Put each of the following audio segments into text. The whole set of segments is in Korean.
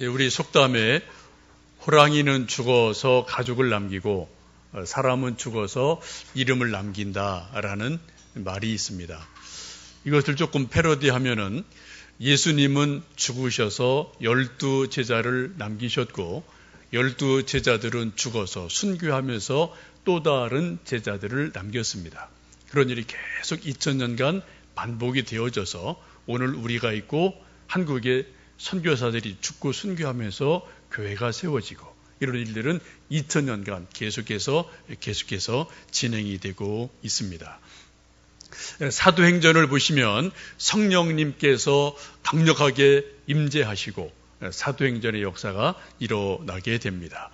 우리 속담에 호랑이는 죽어서 가족을 남기고 사람은 죽어서 이름을 남긴다라는 말이 있습니다. 이것을 조금 패러디하면은 예수님은 죽으셔서 12 제자를 남기셨고 12 제자들은 죽어서 순교하면서 또 다른 제자들을 남겼습니다. 그런 일이 계속 2000년간 반복이 되어져서 오늘 우리가 있고 한국의 선교사들이 죽고 순교하면서 교회가 세워지고 이런 일들은 2000년간 계속해서 진행이 되고 있습니다. 사도행전을 보시면 성령님께서 강력하게 임재하시고 사도행전의 역사가 일어나게 됩니다.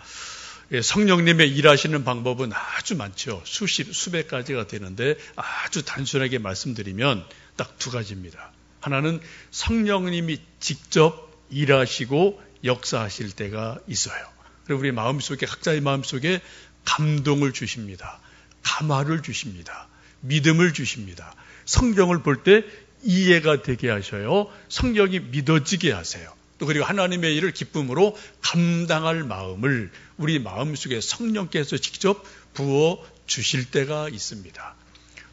성령님의 일하시는 방법은 아주 많죠. 수백 가지가 되는데 아주 단순하게 말씀드리면 딱 2가지입니다. 하나는 성령님이 직접 일하시고 역사하실 때가 있어요. 그리고 우리 마음속에, 각자의 마음속에 감동을 주십니다. 감화를 주십니다. 믿음을 주십니다. 성경을 볼 때 이해가 되게 하셔요. 성경이 믿어지게 하세요. 또 그리고 하나님의 일을 기쁨으로 감당할 마음을 우리 마음속에 성령께서 직접 부어 주실 때가 있습니다.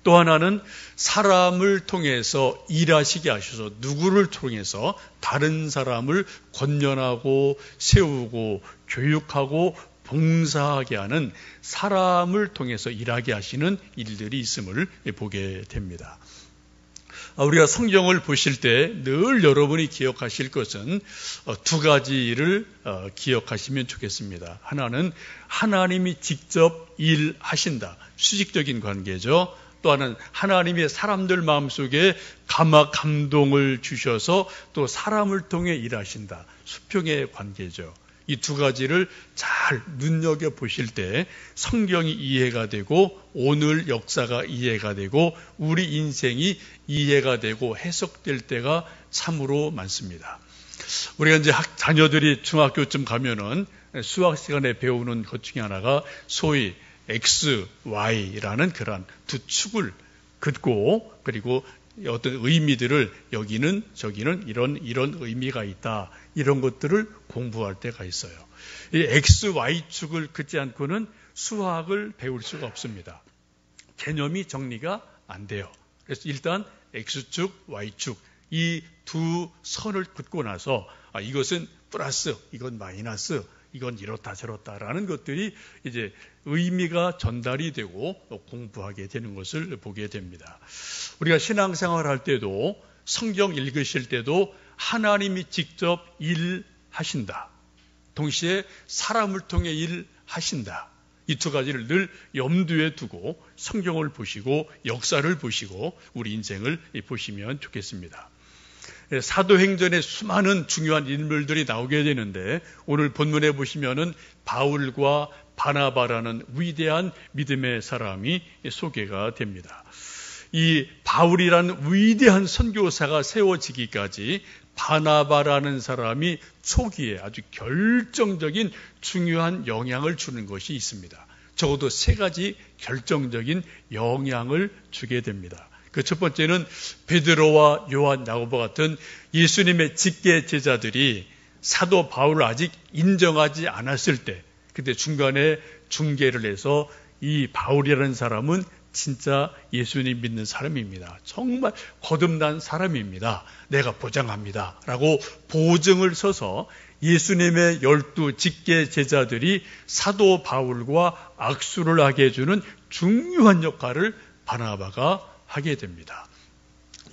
또 하나는 사람을 통해서 일하시게 하셔서 누구를 통해서 다른 사람을 권면하고 세우고 교육하고 봉사하게 하는 사람을 통해서 일하게 하시는 일들이 있음을 보게 됩니다. 우리가 성경을 보실 때 늘 여러분이 기억하실 것은 2가지를 기억하시면 좋겠습니다. 하나는 하나님이 직접 일하신다. 수직적인 관계죠. 또 하나는 하나님의 사람들 마음속에 감동을 주셔서 또 사람을 통해 일하신다. 수평의 관계죠. 이 2가지를 잘 눈여겨보실 때 성경이 이해가 되고 오늘 역사가 이해가 되고 우리 인생이 이해가 되고 해석될 때가 참으로 많습니다. 우리가 이제 자녀들이 중학교쯤 가면은 수학 시간에 배우는 것 중에 하나가 소위 X, Y라는 그런 2축을 긋고 그리고 어떤 의미들을 여기는 저기는 이런 의미가 있다. 이런 것들을 공부할 때가 있어요. 이 X, Y축을 긋지 않고는 수학을 배울 수가 없습니다. 개념이 정리가 안 돼요. 그래서 일단 X축, Y축 이 2 선을 긋고 나서 이것은 플러스, 이건 마이너스, 이건 이렇다 저렇다라는 것들이 이제 의미가 전달이 되고 공부하게 되는 것을 보게 됩니다. 우리가 신앙생활 할 때도 성경 읽으실 때도 하나님이 직접 일하신다. 동시에 사람을 통해 일하신다. 이 2가지를 늘 염두에 두고 성경을 보시고 역사를 보시고 우리 인생을 보시면 좋겠습니다. 사도행전에 수많은 중요한 인물들이 나오게 되는데 오늘 본문에 보시면은 바울과 바나바라는 위대한 믿음의 사람이 소개가 됩니다. 이 바울이라는 위대한 선교사가 세워지기까지 바나바라는 사람이 초기에 아주 결정적인 중요한 영향을 주는 것이 있습니다. 적어도 3가지 결정적인 영향을 주게 됩니다. 그 첫 번째는 베드로와 요한, 야고보 같은 예수님의 직계 제자들이 사도 바울을 아직 인정하지 않았을 때 그때 중간에 중계를 해서 이 바울이라는 사람은 진짜 예수님 믿는 사람입니다. 정말 거듭난 사람입니다. 내가 보장합니다. 라고 보증을 서서 예수님의 12 직계 제자들이 사도 바울과 악수를 하게 해주는 중요한 역할을 바나바가 하게 됩니다.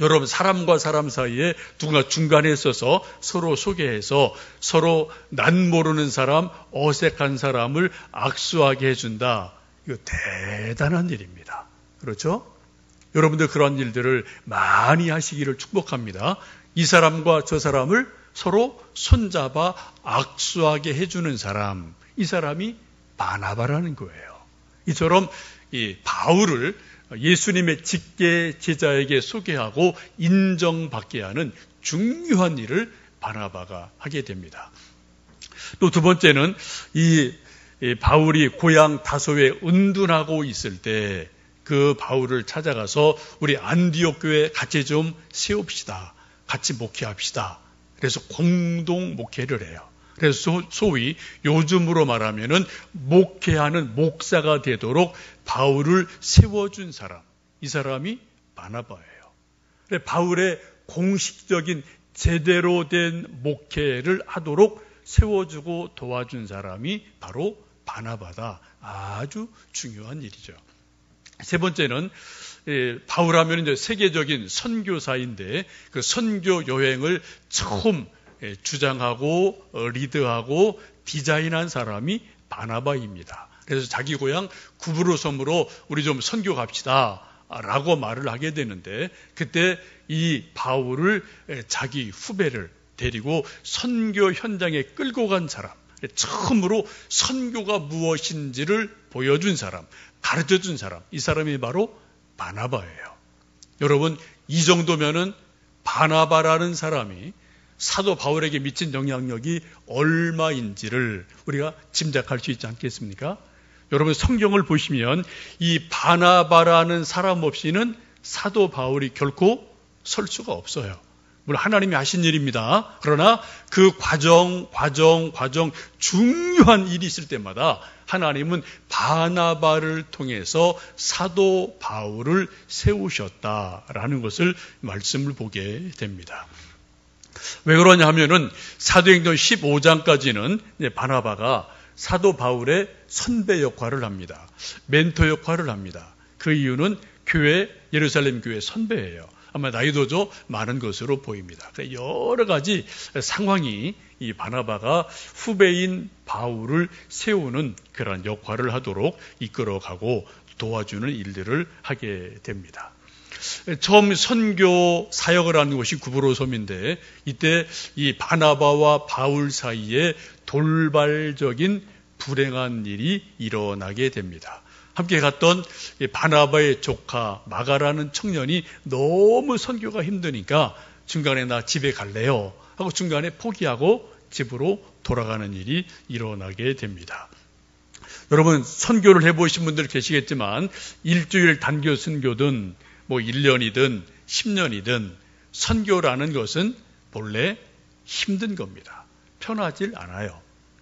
여러분 사람과 사람 사이에 누군가 중간에 있어서 서로 소개해서 서로 난 모르는 사람, 어색한 사람을 악수하게 해준다. 이거 대단한 일입니다. 그렇죠? 여러분들 그런 일들을 많이 하시기를 축복합니다. 이 사람과 저 사람을 서로 손잡아 악수하게 해주는 사람, 이 사람이 바나바라는 거예요. 이처럼 이 바울을 예수님의 직계 제자에게 소개하고 인정받게 하는 중요한 일을 바나바가 하게 됩니다. 또 2번째는 이 바울이 고향 다소에 은둔하고 있을 때 그 바울을 찾아가서 우리 안디옥 교회 같이 좀 세웁시다. 같이 목회합시다. 그래서 공동 목회를 해요. 그래서 소위 요즘으로 말하면은 목회하는 목사가 되도록 바울을 세워준 사람, 이 사람이 바나바예요. 바울의 공식적인 제대로 된 목회를 하도록 세워주고 도와준 사람이 바로 바나바다. 아주 중요한 일이죠. 세 번째는 바울하면 이제 세계적인 선교사인데 그 선교 여행을 처음 주장하고 리드하고 디자인한 사람이 바나바입니다. 그래서 자기 고향 구브로 섬으로 우리 좀 선교 갑시다 라고 말을 하게 되는데, 그때 이 바울을 자기 후배를 데리고 선교 현장에 끌고 간 사람, 처음으로 선교가 무엇인지를 보여준 사람, 가르쳐준 사람, 이 사람이 바로 바나바예요. 여러분, 이 정도면은 바나바라는 사람이 사도 바울에게 미친 영향력이 얼마인지를 우리가 짐작할 수 있지 않겠습니까? 여러분, 성경을 보시면 이 바나바라는 사람 없이는 사도 바울이 결코 설 수가 없어요. 물론 하나님이 하신 일입니다. 그러나 그 과정 중요한 일이 있을 때마다 하나님은 바나바를 통해서 사도 바울을 세우셨다라는 것을 말씀을 보게 됩니다. 왜 그러냐 하면은 사도행전 15장까지는 바나바가 사도 바울의 선배 역할을 합니다. 멘토 역할을 합니다. 그 이유는 예루살렘 교회 선배예요. 아마 나이도 좀 많은 것으로 보입니다. 여러 가지 상황이 이 바나바가 후배인 바울을 세우는 그런 역할을 하도록 이끌어가고 도와주는 일들을 하게 됩니다. 처음 선교 사역을 하는 곳이 구브로 섬인데, 이때 이 바나바와 바울 사이에 돌발적인 불행한 일이 일어나게 됩니다. 함께 갔던 바나바의 조카 마가라는 청년이 너무 선교가 힘드니까 중간에 나 집에 갈래요 하고 중간에 포기하고 집으로 돌아가는 일이 일어나게 됩니다. 여러분, 선교를 해보신 분들 계시겠지만 일주일 단교 선교든 1년이든 10년이든 선교라는 것은 본래 힘든 겁니다. 편하질 않아요.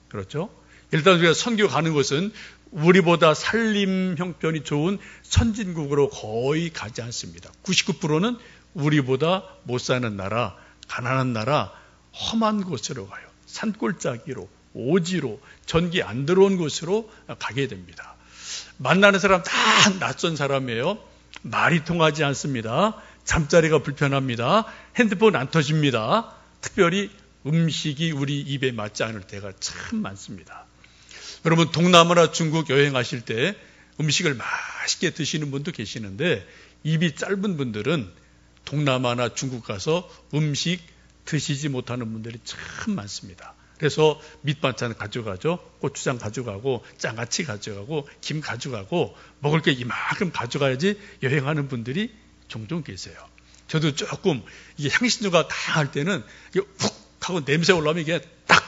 그렇죠? 일단 우리가 선교 가는 것은 우리보다 살림 형편이 좋은 선진국으로 거의 가지 않습니다. 99%는 우리보다 못 사는 나라, 가난한 나라, 험한 곳으로 가요. 산골짜기로, 오지로, 전기 안 들어온 곳으로 가게 됩니다. 만나는 사람 다 낯선 사람이에요. 말이 통하지 않습니다. 잠자리가 불편합니다. 핸드폰 안 터집니다. 특별히 음식이 우리 입에 맞지 않을 때가 참 많습니다. 여러분, 동남아나 중국 여행하실 때 음식을 맛있게 드시는 분도 계시는데, 입이 짧은 분들은 동남아나 중국 가서 음식 드시지 못하는 분들이 참 많습니다. 그래서 밑반찬 가져가죠. 고추장 가져가고 장아찌 가져가고 김 가져가고 먹을 게 이만큼 가져가야지 여행하는 분들이 종종 계세요. 저도 조금 이게 향신료가 강할 때는 훅 하고 냄새 올라오면 이게 딱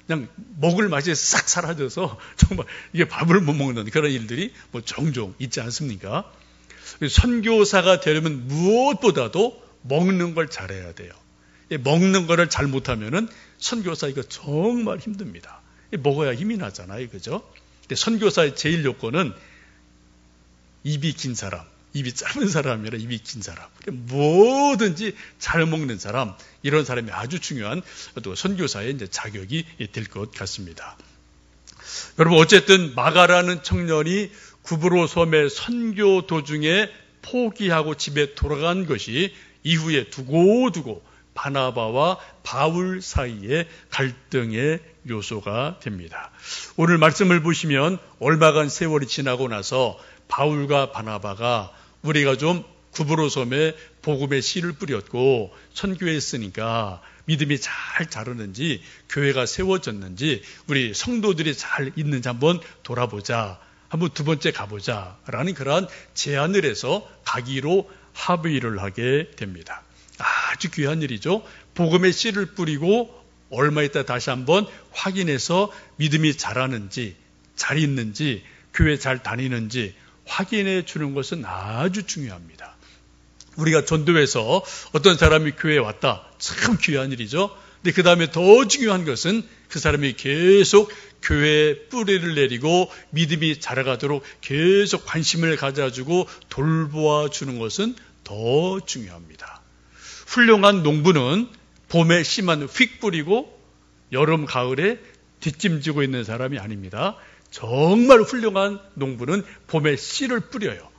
그냥 먹을 맛이 싹 사라져서 정말 이게 밥을 못 먹는 그런 일들이 종종 있지 않습니까? 선교사가 되려면 무엇보다도 먹는 걸 잘해야 돼요. 먹는 거를 잘 못하면은 선교사 이거 정말 힘듭니다. 먹어야 힘이 나잖아요. 그죠? 선교사의 제일 요건은 입이 긴 사람, 입이 짧은 사람이 아니라 입이 긴 사람. 뭐든지 잘 먹는 사람, 이런 사람이 아주 중요한 또 선교사의 이제 자격이 될 것 같습니다. 여러분, 어쨌든 마가라는 청년이 구브로 섬의 선교 도중에 포기하고 집에 돌아간 것이 이후에 두고두고 바나바와 바울 사이의 갈등의 요소가 됩니다. 오늘 말씀을 보시면 얼마간 세월이 지나고 나서 바울과 바나바가 우리가 좀 구브로 섬에 복음의 씨를 뿌렸고 선교했으니까 믿음이 잘 자르는지 교회가 세워졌는지 우리 성도들이 잘 있는지 한번 돌아보자. 한번 두 번째 가보자. 라는 그러한 제안을 해서 가기로 합의를 하게 됩니다. 아주 귀한 일이죠. 복음의 씨를 뿌리고 얼마 있다 다시 한번 확인해서 믿음이 자라는지 잘 있는지 교회 잘 다니는지 확인해 주는 것은 아주 중요합니다. 우리가 전도해서 어떤 사람이 교회에 왔다. 참 귀한 일이죠. 근데 그 다음에 더 중요한 것은 그 사람이 계속 교회에 뿌리를 내리고 믿음이 자라가도록 계속 관심을 가져주고 돌보아 주는 것은 더 중요합니다. 훌륭한 농부는 봄에 씨만 휙 뿌리고 여름, 가을에 뒷짐지고 있는 사람이 아닙니다. 정말 훌륭한 농부는 봄에 씨를 뿌려요.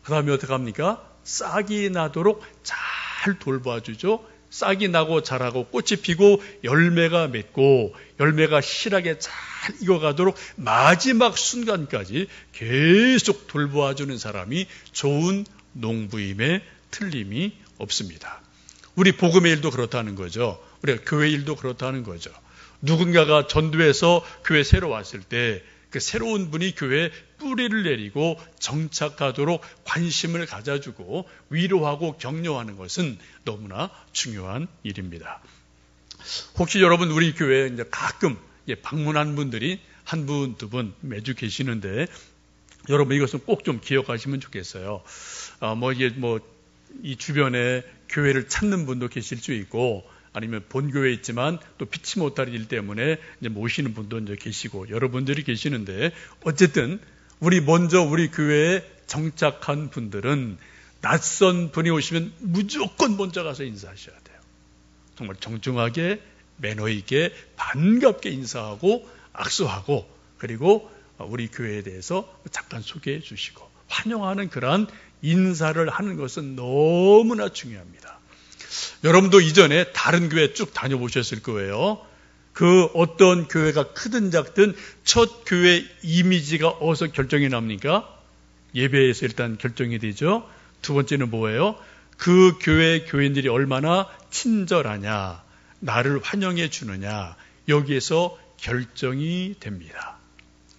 그 다음에 어떻게 합니까? 싹이 나도록 잘 돌봐주죠. 싹이 나고 자라고 꽃이 피고 열매가 맺고 열매가 실하게 잘 익어가도록 마지막 순간까지 계속 돌봐주는 사람이 좋은 농부임에 틀림이 없습니다. 우리 복음의 일도 그렇다는 거죠. 우리가 교회 일도 그렇다는 거죠. 누군가가 전도해서 교회 새로 왔을 때 그 새로운 분이 교회에 뿌리를 내리고 정착하도록 관심을 가져주고 위로하고 격려하는 것은 너무나 중요한 일입니다. 혹시 여러분 우리 교회에 이제 가끔 방문한 분들이 한 분, 두 분 매주 계시는데 여러분 이것은 꼭 좀 기억하시면 좋겠어요. 이 주변에 교회를 찾는 분도 계실 수 있고 아니면 본교회에 있지만 또 피치 못할 일 때문에 이제 모시는 분도 이제 계시고 여러분들이 계시는데 어쨌든 우리 교회에 정착한 분들은 낯선 분이 오시면 무조건 먼저 가서 인사하셔야 돼요. 정말 정중하게 매너 있게 반갑게 인사하고 악수하고 그리고 우리 교회에 대해서 잠깐 소개해 주시고 환영하는 그러한 인사를 하는 것은 너무나 중요합니다. 여러분도 이전에 다른 교회 쭉 다녀보셨을 거예요. 그 어떤 교회가 크든 작든 첫 교회 이미지가 어디서 결정이 납니까? 예배에서 일단 결정이 되죠. 두 번째는 뭐예요? 그 교회 교인들이 얼마나 친절하냐, 나를 환영해 주느냐, 여기에서 결정이 됩니다.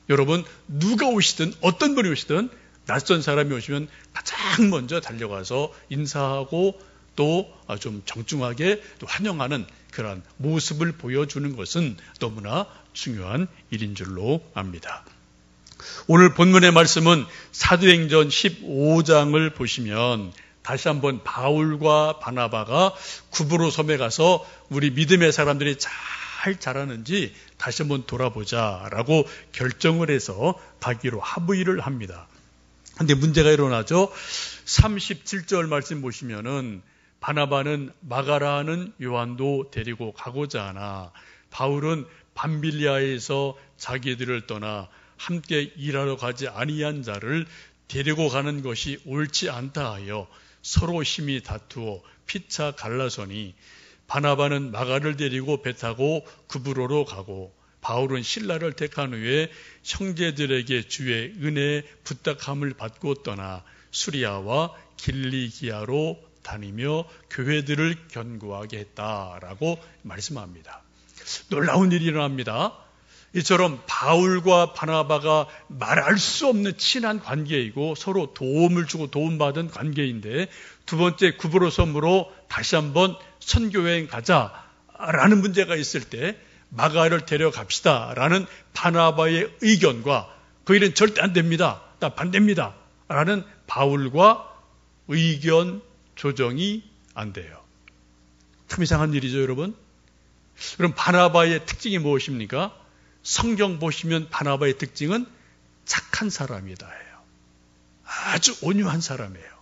여러분 누가 오시든 어떤 분이 오시든 낯선 사람이 오시면 가장 먼저 달려가서 인사하고 또 좀 정중하게 또 환영하는 그런 모습을 보여주는 것은 너무나 중요한 일인 줄로 압니다. 오늘 본문의 말씀은 사도행전 15장을 보시면 다시 한번 바울과 바나바가 구브로 섬에 가서 우리 믿음의 사람들이 잘 자라는지 다시 한번 돌아보자라고 결정을 해서 가기로 합의를 합니다. 그런데 문제가 일어나죠. 37절 말씀 보시면은 바나바는 마가라는 요한도 데리고 가고자 하나 바울은 밤빌리아에서 자기들을 떠나 함께 일하러 가지 아니한 자를 데리고 가는 것이 옳지 않다 하여 서로 심히 다투어 피차 갈라서니 바나바는 마가를 데리고 배 타고 구브로로 가고 바울은 실라를 택한 후에 형제들에게 주의 은혜에 부탁함을 받고 떠나 수리아와 길리기아로 다니며 교회들을 견고하게 했다라고 말씀합니다. 놀라운 일이 일어납니다. 이처럼 바울과 바나바가 말할 수 없는 친한 관계이고 서로 도움을 주고 도움받은 관계인데 두 번째 구브로 섬으로 다시 한번 선교여행 가자라는 문제가 있을 때 마가를 데려갑시다라는 바나바의 의견과 그 일은 절대 안 됩니다. 나 반대입니다. 라는 바울과 의견 조정이 안 돼요. 참 이상한 일이죠, 여러분. 그럼 바나바의 특징이 무엇입니까? 성경 보시면 바나바의 특징은 착한 사람이다 해요. 아주 온유한 사람이에요.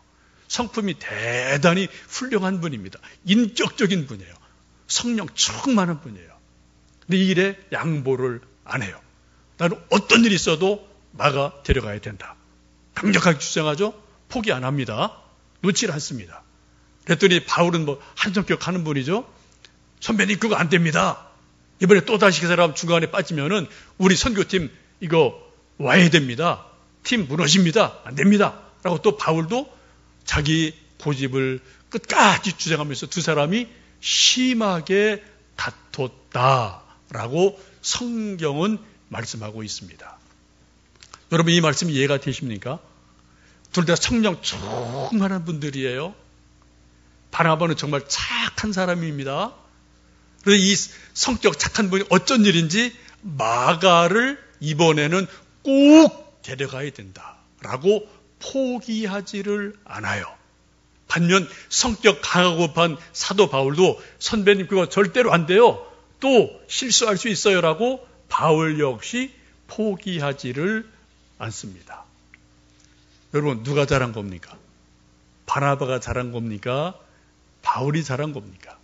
성품이 대단히 훌륭한 분입니다. 인격적인 분이에요. 성령 충만한 분이에요. 근데 이 일에 양보를 안 해요. 나는 어떤 일이 있어도 마가 데려가야 된다. 강력하게 주장하죠. 포기 안 합니다. 놓질 않습니다. 그랬더니 바울은 한성격 하는 분이죠. 선배님 그거 안 됩니다. 이번에 또다시 그 사람 중간에 빠지면은 우리 선교팀 이거 와야 됩니다. 팀 무너집니다. 안 됩니다. 라고 또 바울도 자기 고집을 끝까지 주장하면서 두 사람이 심하게 다퉜다라고 성경은 말씀하고 있습니다. 여러분 이 말씀이 이해가 되십니까? 둘 다 성령 충만한 분들이에요. 바나바는 정말 착한 사람입니다. 그래서 이 성격 착한 분이 어쩐 일인지 마가를 이번에는 꼭 데려가야 된다라고 포기하지를 않아요. 반면 성격 강하고 급한 사도 바울도 선배님 그거 절대로 안 돼요. 또 실수할 수 있어요라고 바울 역시 포기하지를 않습니다. 여러분, 누가 잘한 겁니까? 바나바가 잘한 겁니까? 바울이 잘한 겁니까?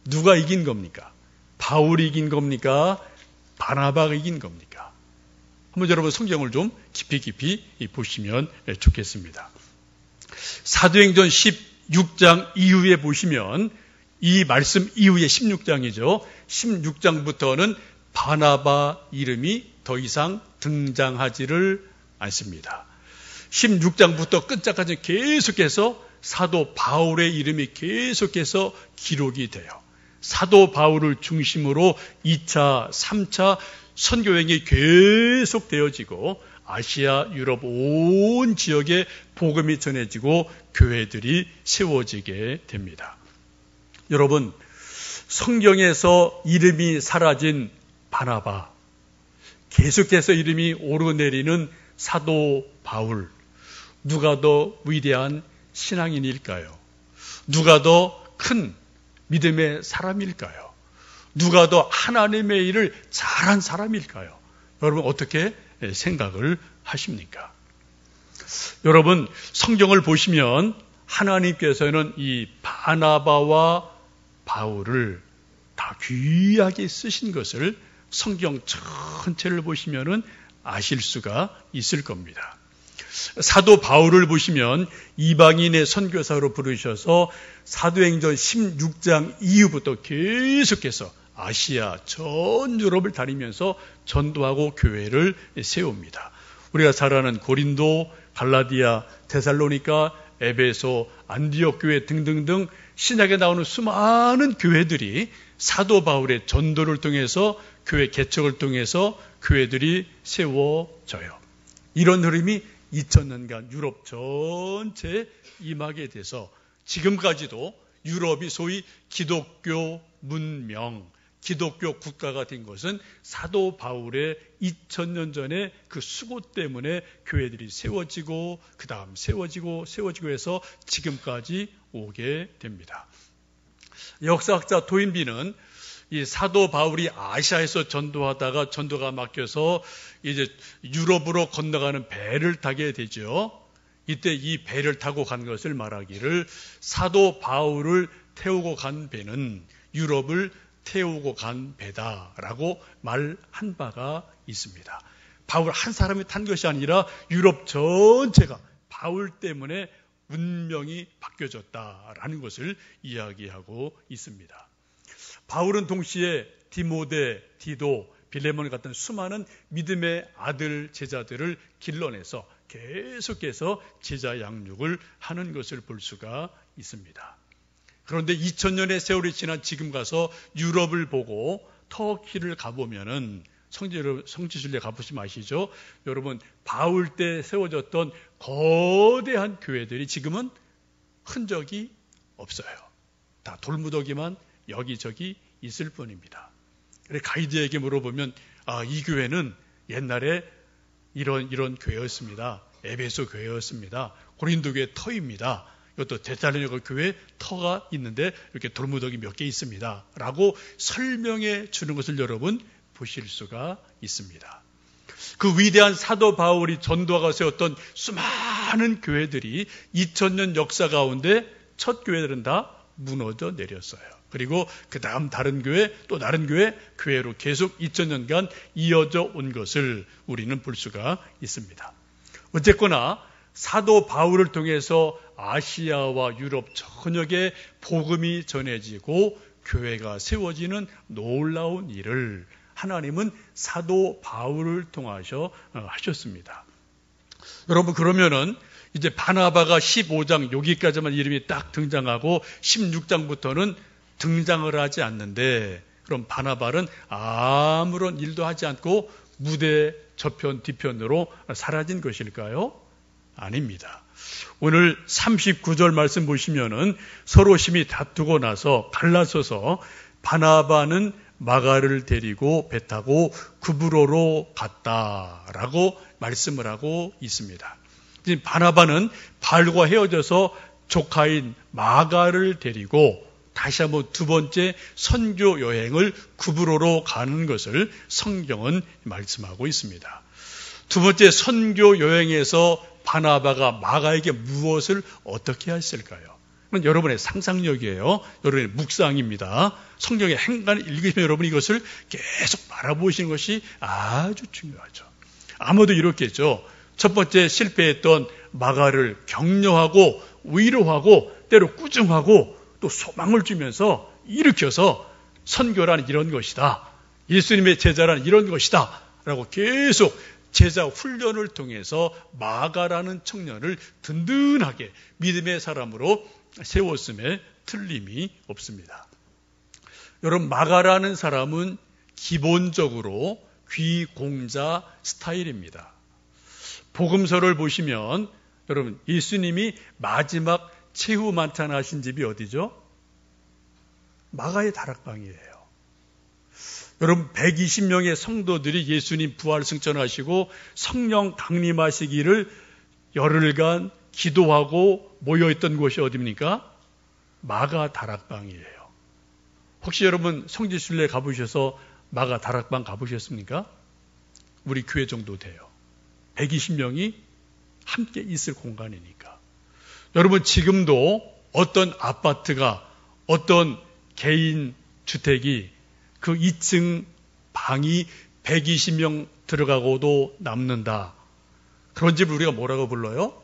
누가 이긴 겁니까? 바울이 이긴 겁니까? 바나바가 이긴 겁니까? 한번 여러분 성경을 좀 깊이 보시면 좋겠습니다. 사도행전 16장 이후에 보시면 이 말씀 이후에 16장이죠. 16장부터는 바나바 이름이 더 이상 등장하지를 않습니다. 16장부터 끝장까지 계속해서 사도 바울의 이름이 계속해서 기록이 돼요. 사도 바울을 중심으로 2차, 3차 선교행이 계속 되어지고 아시아, 유럽 온 지역에 복음이 전해지고 교회들이 세워지게 됩니다. 여러분, 성경에서 이름이 사라진 바나바, 계속해서 이름이 오르내리는 사도 바울, 누가 더 위대한 신앙인일까요? 누가 더 큰 믿음의 사람일까요? 누가 더 하나님의 일을 잘한 사람일까요? 여러분 어떻게 생각을 하십니까? 여러분 성경을 보시면 하나님께서는 이 바나바와 바울을 다 귀하게 쓰신 것을 성경 전체를 보시면은 아실 수가 있을 겁니다. 사도 바울을 보시면 이방인의 선교사로 부르셔서 사도행전 16장 이후부터 계속해서 아시아 전 유럽을 다니면서 전도하고 교회를 세웁니다. 우리가 잘 아는 고린도, 갈라디아, 데살로니가, 에베소, 안디옥 교회 등등등 신약에 나오는 수많은 교회들이 사도 바울의 전도를 통해서 교회 개척을 통해서 교회들이 세워져요. 이런 흐름이 2000년간 유럽 전체에 임하게 돼서 지금까지도 유럽이 소위 기독교 문명, 기독교 국가가 된 것은 사도 바울의 2000년 전에 그 수고 때문에 교회들이 세워지고 그 다음 세워지고 해서 지금까지 오게 됩니다. 역사학자 도인비는 이 사도 바울이 아시아에서 전도하다가 전도가 막혀서 이제 유럽으로 건너가는 배를 타게 되죠. 이때 이 배를 타고 간 것을 말하기를 사도 바울을 태우고 간 배는 유럽을 태우고 간 배다라고 말한 바가 있습니다. 바울 한 사람이 탄 것이 아니라 유럽 전체가 바울 때문에 운명이 바뀌어졌다라는 것을 이야기하고 있습니다. 바울은 동시에 디모데, 디도, 빌레몬 같은 수많은 믿음의 아들 제자들을 길러내서 계속해서 제자 양육을 하는 것을 볼 수가 있습니다. 그런데 2000년의 세월이 지난 지금 가서 유럽을 보고 터키를 가보면은 성지순례 가보시면 아시죠? 여러분 바울 때 세워졌던 거대한 교회들이 지금은 흔적이 없어요. 다 돌무더기만 여기저기 있을 뿐입니다. 그래서 가이드에게 물어보면 이 교회는 옛날에 이런 교회였습니다. 에베소 교회였습니다. 고린도 교회 터입니다. 이것도 데살로니가 교회 터가 있는데 이렇게 돌무더기 몇 개 있습니다. 라고 설명해 주는 것을 여러분 보실 수가 있습니다. 그 위대한 사도 바울이 전도하고 세웠던 수많은 교회들이 2000년 역사 가운데 첫 교회들은 다 무너져 내렸어요. 그리고 그 다음 다른 교회 또 다른 교회로 계속 2000년간 이어져 온 것을 우리는 볼 수가 있습니다. 어쨌거나 사도 바울을 통해서 아시아와 유럽 전역에 복음이 전해지고 교회가 세워지는 놀라운 일을 하나님은 사도 바울을 통하셔 하셨습니다. 여러분 그러면은 이제 바나바가 15장 여기까지만 이름이 딱 등장하고 16장부터는 등장을 하지 않는데 그럼 바나바는 아무런 일도 하지 않고 무대 저편 뒤편으로 사라진 것일까요? 아닙니다. 오늘 39절 말씀 보시면은 서로 심히 다투고 나서 갈라서서 바나바는 마가를 데리고 배 타고 구브로로 갔다라고 말씀을 하고 있습니다. 바나바는 바울과 헤어져서 조카인 마가를 데리고 다시 한번 두 번째 선교 여행을 구브로로 가는 것을 성경은 말씀하고 있습니다. 두 번째 선교 여행에서 바나바가 마가에게 무엇을 어떻게 했을까요? 여러분의 상상력이에요. 여러분의 묵상입니다. 성경의 행간을 읽으시면 여러분이 이것을 계속 바라보시는 것이 아주 중요하죠. 아무도 이렇겠죠. 첫 번째 실패했던 마가를 격려하고 위로하고 때로 꾸중하고 또 소망을 주면서 일으켜서 선교란 이런 것이다. 예수님의 제자란 이런 것이다. 라고 계속 제자 훈련을 통해서 마가라는 청년을 든든하게 믿음의 사람으로 세웠음에 틀림이 없습니다. 여러분, 마가라는 사람은 기본적으로 귀공자 스타일입니다. 복음서를 보시면 여러분, 예수님이 마지막 최후 만찬하신 집이 어디죠? 마가의 다락방이에요. 여러분, 120명의 성도들이 예수님 부활 승천하시고 성령 강림하시기를 열흘간 기도하고 모여있던 곳이 어디입니까? 마가 다락방이에요. 혹시 여러분 성지순례 가보셔서 마가 다락방 가보셨습니까? 우리 교회 정도 돼요. 120명이 함께 있을 공간이니까. 여러분, 지금도 어떤 아파트가, 어떤 개인 주택이 그 2층 방이 120명 들어가고도 남는다. 그런 집을 우리가 뭐라고 불러요?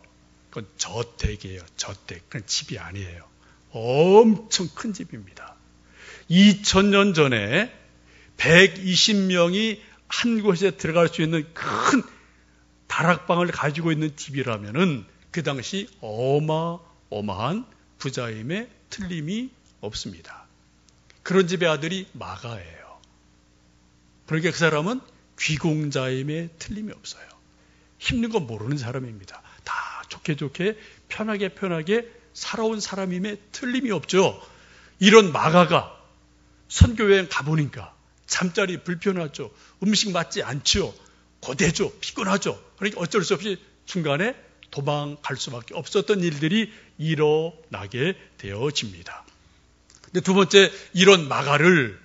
그건 저택이에요. 저택. 그건 집이 아니에요. 엄청 큰 집입니다. 2000년 전에 120명이 한 곳에 들어갈 수 있는 큰 다락방을 가지고 있는 집이라면은 그 당시 어마어마한 부자임에 틀림이 없습니다. 그런 집의 아들이 마가예요. 그러니까 그 사람은 귀공자임에 틀림이 없어요. 힘든 거 모르는 사람입니다. 다 좋게 편하게 살아온 사람임에 틀림이 없죠. 이런 마가가 선교여행 가보니까 잠자리 불편하죠. 음식 맞지 않죠. 고되죠. 피곤하죠. 그러니까 어쩔 수 없이 중간에 도망갈 수밖에 없었던 일들이 일어나게 되어집니다. 근데 두 번째, 이런 마가를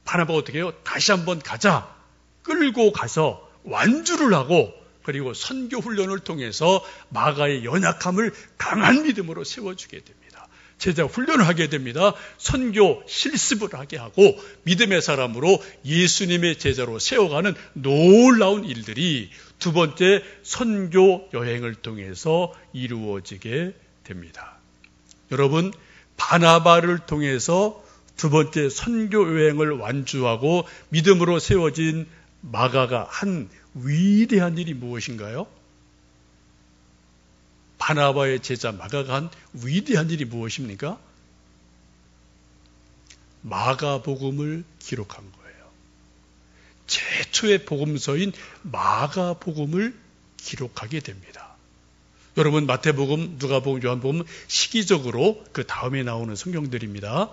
바나바가 어떻게 해요? 다시 한번 가자. 끌고 가서 완주를 하고 그리고 선교 훈련을 통해서 마가의 연약함을 강한 믿음으로 세워주게 됩니다. 제자 훈련을 하게 됩니다. 선교 실습을 하게 하고 믿음의 사람으로 예수님의 제자로 세워가는 놀라운 일들이 두 번째 선교 여행을 통해서 이루어지게 됩니다. 여러분, 바나바를 통해서 두 번째 선교 여행을 완주하고 믿음으로 세워진 마가가 한 위대한 일이 무엇인가요? 바나바의 제자 마가가 한 위대한 일이 무엇입니까? 마가복음을 기록한 거예요. 최초의 복음서인 마가복음을 기록하게 됩니다. 여러분, 마태복음, 누가복음, 요한복음 시기적으로 그 다음에 나오는 성경들입니다.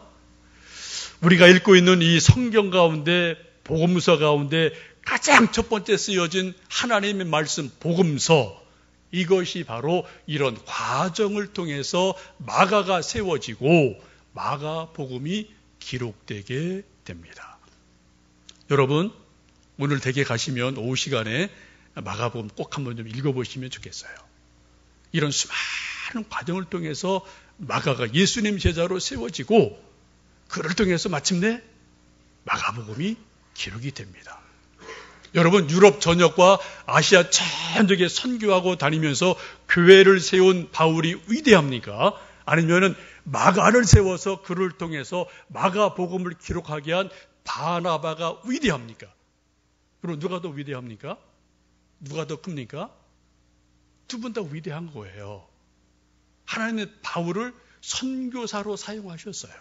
우리가 읽고 있는 이 성경 가운데, 복음서 가운데 가장 첫 번째 쓰여진 하나님의 말씀 복음서, 이것이 바로 이런 과정을 통해서 마가가 세워지고 마가복음이 기록되게 됩니다. 여러분, 오늘 댁에 가시면 오후 시간에 마가복음 꼭 한번 좀 읽어보시면 좋겠어요. 이런 수많은 과정을 통해서 마가가 예수님 제자로 세워지고 그를 통해서 마침내 마가복음이 기록이 됩니다. 여러분, 유럽 전역과 아시아 전역에 선교하고 다니면서 교회를 세운 바울이 위대합니까? 아니면은 마가를 세워서 그를 통해서 마가복음을 기록하게 한 바나바가 위대합니까? 그럼 누가 더 위대합니까? 누가 더 큽니까? 두 분 다 위대한 거예요. 하나님은 바울을 선교사로 사용하셨어요.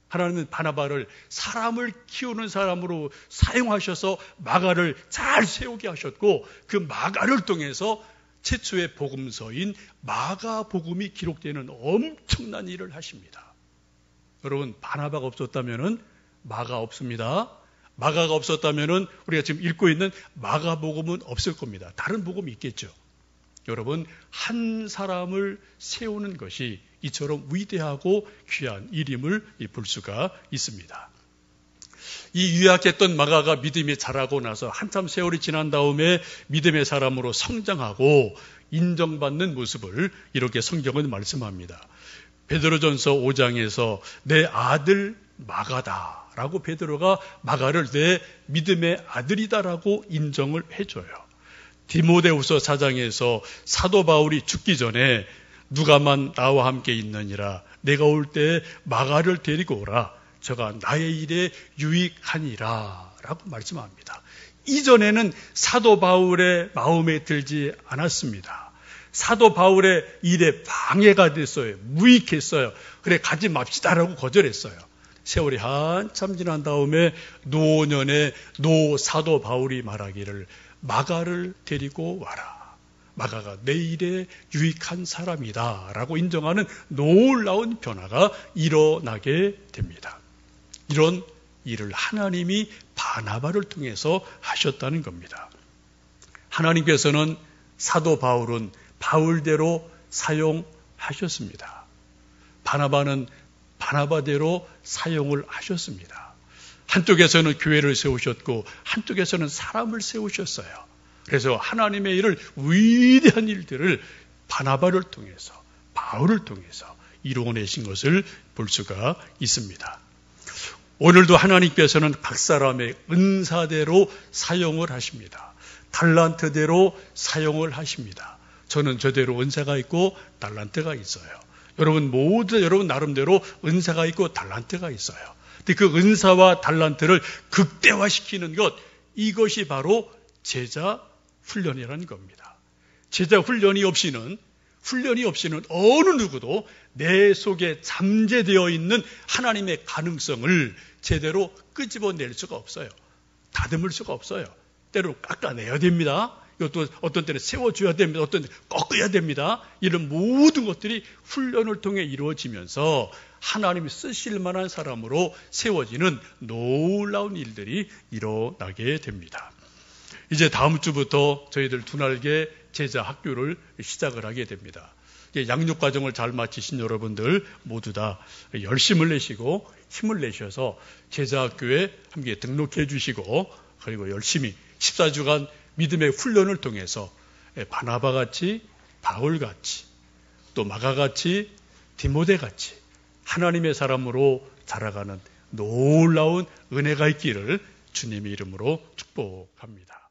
하나님은 바나바를 사람을 키우는 사람으로 사용하셔서 마가를 잘 세우게 하셨고 그 마가를 통해서 최초의 복음서인 마가복음이 기록되는 엄청난 일을 하십니다. 여러분, 바나바가 없었다면 마가 없습니다. 마가가 없었다면 우리가 지금 읽고 있는 마가복음은 없을 겁니다. 다른 복음이 있겠죠. 여러분, 한 사람을 세우는 것이 이처럼 위대하고 귀한 일임을 볼 수가 있습니다. 이 유약했던 마가가 믿음이 자라고 나서 한참 세월이 지난 다음에 믿음의 사람으로 성장하고 인정받는 모습을 이렇게 성경은 말씀합니다. 베드로전서 5장에서 내 아들 마가다라고 베드로가 마가를 내 믿음의 아들이다라고 인정을 해줘요. 디모데후서 4장에서 사도 바울이 죽기 전에 누가만 나와 함께 있느니라 내가 올 때 마가를 데리고 오라 저가 나의 일에 유익하니라 라고 말씀합니다. 이전에는 사도 바울의 마음에 들지 않았습니다. 사도 바울의 일에 방해가 됐어요. 무익했어요. 그래 가지 맙시다라고 거절했어요. 세월이 한참 지난 다음에 노년에 노 사도 바울이 말하기를 마가를 데리고 와라. 마가가 내 일에 유익한 사람이다 라고 인정하는 놀라운 변화가 일어나게 됩니다. 이런 일을 하나님이 바나바를 통해서 하셨다는 겁니다. 하나님께서는 사도 바울은 바울대로 사용하셨습니다. 바나바는 바나바대로 사용을 하셨습니다. 한쪽에서는 교회를 세우셨고 한쪽에서는 사람을 세우셨어요. 그래서 하나님의 일을 위대한 일들을 바나바를 통해서 바울을 통해서 이루어내신 것을 볼 수가 있습니다. 오늘도 하나님께서는 각 사람의 은사대로 사용을 하십니다. 달란트대로 사용을 하십니다. 저는 저대로 은사가 있고 달란트가 있어요. 여러분 모두 여러분 나름대로 은사가 있고 달란트가 있어요. 근데 그 은사와 달란트를 극대화시키는 것, 이것이 바로 제자 훈련이라는 겁니다. 제자 훈련이 없이는 어느 누구도 내 속에 잠재되어 있는 하나님의 가능성을 제대로 끄집어낼 수가 없어요. 다듬을 수가 없어요. 때로 깎아내야 됩니다. 이것도 어떤 때는 세워줘야 됩니다. 어떤 때는 꺾어야 됩니다. 이런 모든 것들이 훈련을 통해 이루어지면서 하나님이 쓰실 만한 사람으로 세워지는 놀라운 일들이 일어나게 됩니다. 이제 다음 주부터 저희들 두날개 제자 학교를 시작을 하게 됩니다. 양육 과정을 잘 마치신 여러분들 모두 다 열심을 내시고 힘을 내셔서 제자 학교에 함께 등록해 주시고 그리고 열심히 14주간 믿음의 훈련을 통해서 바나바같이 바울같이 또 마가같이 디모데같이 하나님의 사람으로 자라가는 놀라운 은혜가 있기를 주님의 이름으로 축복합니다.